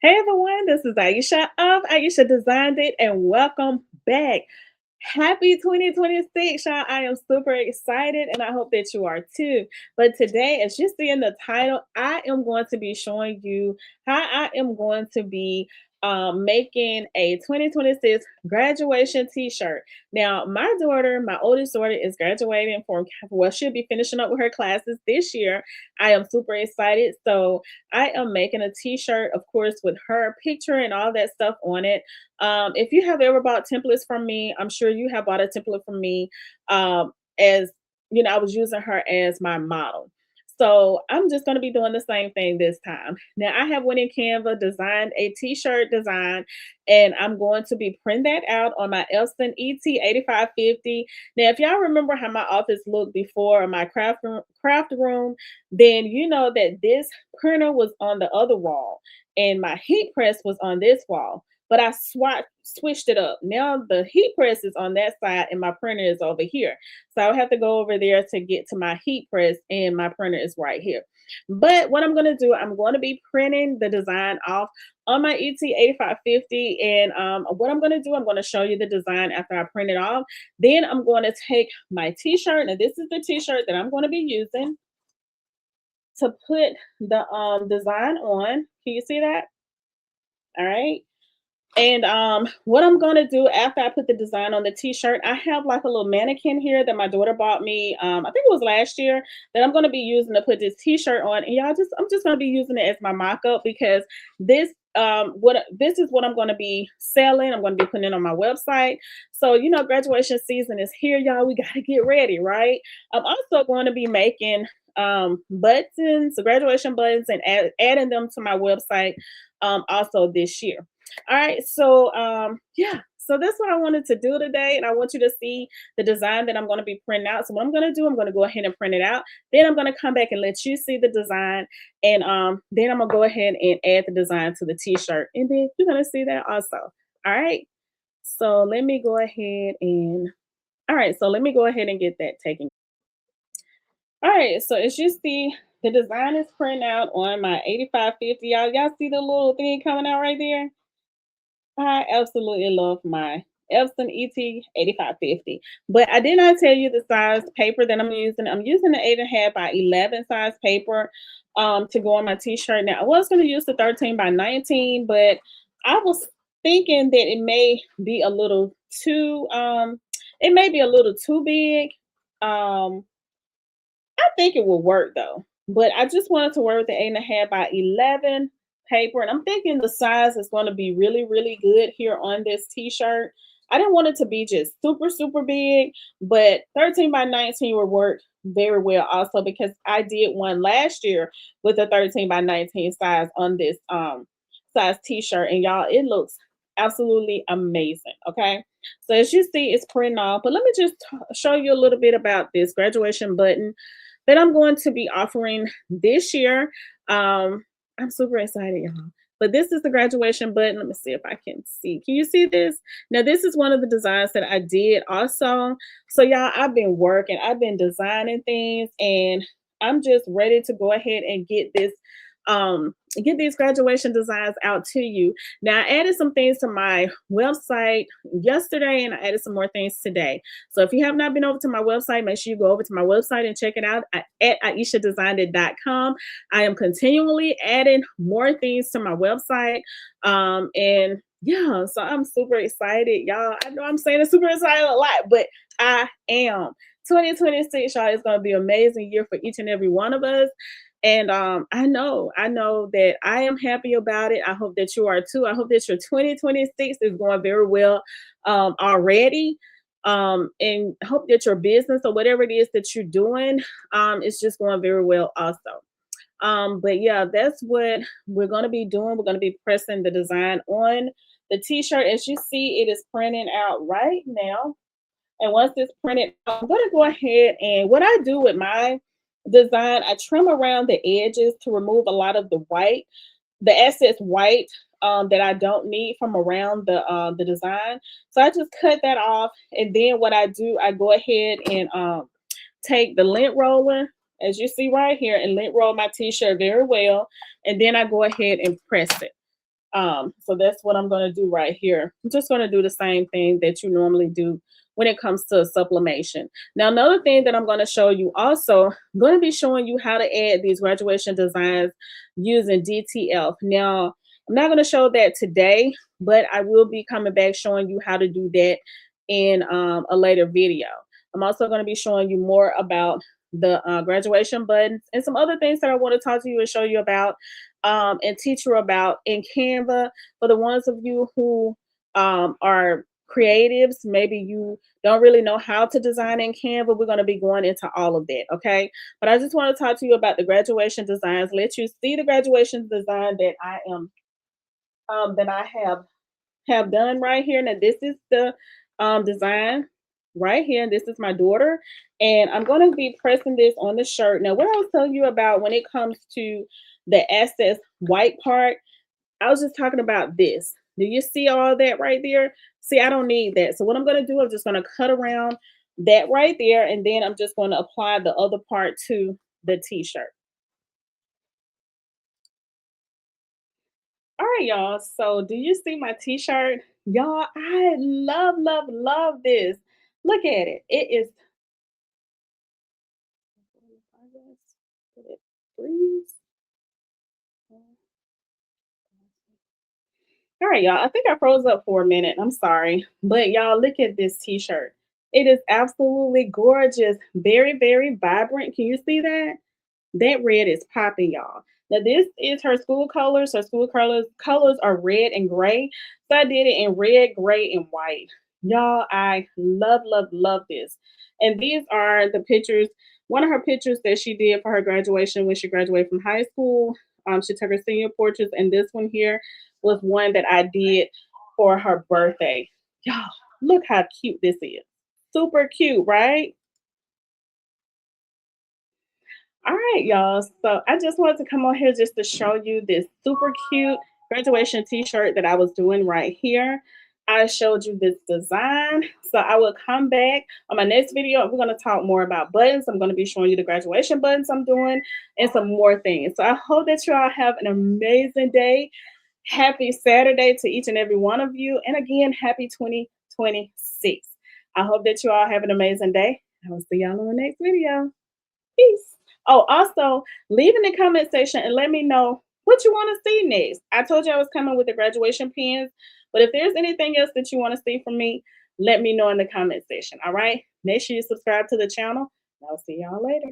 Hey everyone, this is Aisha of Aisha Designed It, and welcome back. Happy 2026, y'all. I am super excited and I hope that you are too. But today, as you see in the title, I am going to be showing you how I am going to be making a 2026 graduation t-shirt. Now, my daughter, my oldest daughter, is graduating from, well, she'll be finishing up with her classes this year. I am super excited. So, I am making a t-shirt, of course, with her picture and all that stuff on it. If you have ever bought templates from me, I'm sure you have bought a template from me. As you know, I was using her as my model. So I'm just going to be doing the same thing this time. Now I have went in Canva, designed a t-shirt design, and I'm going to be print that out on my Epson ET8550. Now, if y'all remember how my office looked before my craft room, then you know that this printer was on the other wall and my heat press was on this wall, but I switched it up. Now the heat press is on that side and my printer is over here. So I'll have to go over there to get to my heat press, and my printer is right here. But what I'm going to do, I'm going to be printing the design off on my ET8550. And what I'm going to do, I'm going to show you the design after I print it off. Then I'm going to take my t-shirt, and this is the t-shirt that I'm going to be using to put the design on. Can you see that? All right. And what I'm gonna do after I put the design on the t-shirt, I have like a little mannequin here that my daughter bought me. I think it was last year, that I'm gonna be using to put this t-shirt on. And y'all, just I'm just gonna be using it as my mock-up because this this is what I'm gonna be selling. I'm gonna be putting it on my website. So you know, graduation season is here, y'all. We gotta get ready, right? I'm also going to be making buttons, graduation buttons, and adding them to my website also this year. All right, so yeah, so that's what I wanted to do today, and I want you to see the design that I'm going to be printing out. So what I'm going to do, I'm going to go ahead and print it out. Then I'm going to come back and let you see the design, and then I'm going to go ahead and add the design to the t-shirt, and then you're going to see that also. All right, so let me go ahead and all right, so let me go ahead and get that taken. All right, so as you see, the design is printing out on my 8550. Y'all see the little thing coming out right there? I absolutely love my Epson ET8550. But I did not tell you the size paper that I'm using. I'm using the 8.5 by 11 size paper to go on my t-shirt. Now, I was going to use the 13 by 19, but I was thinking that it may be a little too big. Um, I think it will work though. But I just wanted to work with the 8.5 by 11 paper. And I'm thinking the size is going to be really, really good here on this t-shirt. I didn't want it to be just super, super big, but 13 by 19 will work very well also because I did one last year with a 13 by 19 size on this size t-shirt. And y'all, it looks absolutely amazing. Okay. So as you see, it's printing off. But let me just show you a little bit about this graduation button that I'm going to be offering this year. I'm super excited, y'all. But this is the graduation button. Let me see if I can see. Can you see this? Now, this is one of the designs that I did also. So, y'all, I've been working, I've been designing things, and I'm just ready to go ahead and get these graduation designs out to you. Now, I added some things to my website yesterday, and I added some more things today. So if you have not been over to my website, make sure you go over to my website and check it out at aishadesignedit.com. I am continually adding more things to my website. And yeah, so I'm super excited, y'all. I know I'm saying I'm super excited a lot, but I am. 2026, y'all, is going to be an amazing year for each and every one of us. And I know that I am happy about it. I hope that you are too. I hope that your 2026 is going very well already. And hope that your business or whatever it is that you're doing is just going very well also. But yeah, that's what we're going to be doing. We're going to be pressing the design on the t-shirt. As you see, it is printing out right now. And once it's printed, I'm going to go ahead, and what I do with my design, I trim around the edges to remove a lot of the excess white that I don't need from around the design. So I just cut that off, and then what I do, I go ahead and take the lint roller, as you see right here, and lint roll my t-shirt very well, and then I go ahead and press it. So that's what I'm going to do right here. I'm just going to do the same thing that you normally do when it comes to sublimation. Now, another thing that I'm going to show you also, I'm going to be showing you how to add these graduation designs using DTF. Now, I'm not going to show that today, but I will be coming back showing you how to do that in a later video. I'm also going to be showing you more about the graduation buttons and some other things that I want to talk to you and show you about and teach you about in Canva. For the ones of you who are creatives, maybe you don't really know how to design in Canva, we're going to be going into all of that, okay? But I just want to talk to you about the graduation designs, let you see the graduation design that I am that I have done right here. Now this is the design right here. This is my daughter, and I'm going to be pressing this on the shirt. Now, what I was telling you about when it comes to the excess white part, I was just talking about this. Do you see all that right there? See, I don't need that. So what I'm going to do, I'm just going to cut around that right there, and then I'm just going to apply the other part to the t-shirt. All right, y'all. So do you see my t-shirt? Y'all, I love, love, love this. Look at it. It is freeze. All right, y'all. I think I froze up for a minute. I'm sorry. But y'all, look at this t-shirt. It is absolutely gorgeous. Very, very vibrant. Can you see that? That red is popping, y'all. Now this is her school colors. Her school colors are red and gray. So I did it in red, gray, and white. Y'all, I love, love, love this. And these are the pictures. One of her pictures that she did for her graduation when she graduated from high school. She took her senior portraits, and this one here was one that I did for her birthday. Y'all, look how cute this is. Super cute, right? All right, y'all. So I just wanted to come on here just to show you this super cute graduation t-shirt that I was doing right here. I showed you this design. So I will come back on my next video. We're going to talk more about buttons. I'm going to be showing you the graduation buttons I'm doing and some more things. So I hope that you all have an amazing day. Happy Saturday to each and every one of you. And again, happy 2026. I hope that you all have an amazing day. I will see y'all in the next video. Peace. Oh, also leave in the comment section and let me know what you want to see next. I told you I was coming with the graduation pins, but if there's anything else that you want to see from me, let me know in the comment section. All right. Make sure you subscribe to the channel. I'll see y'all later.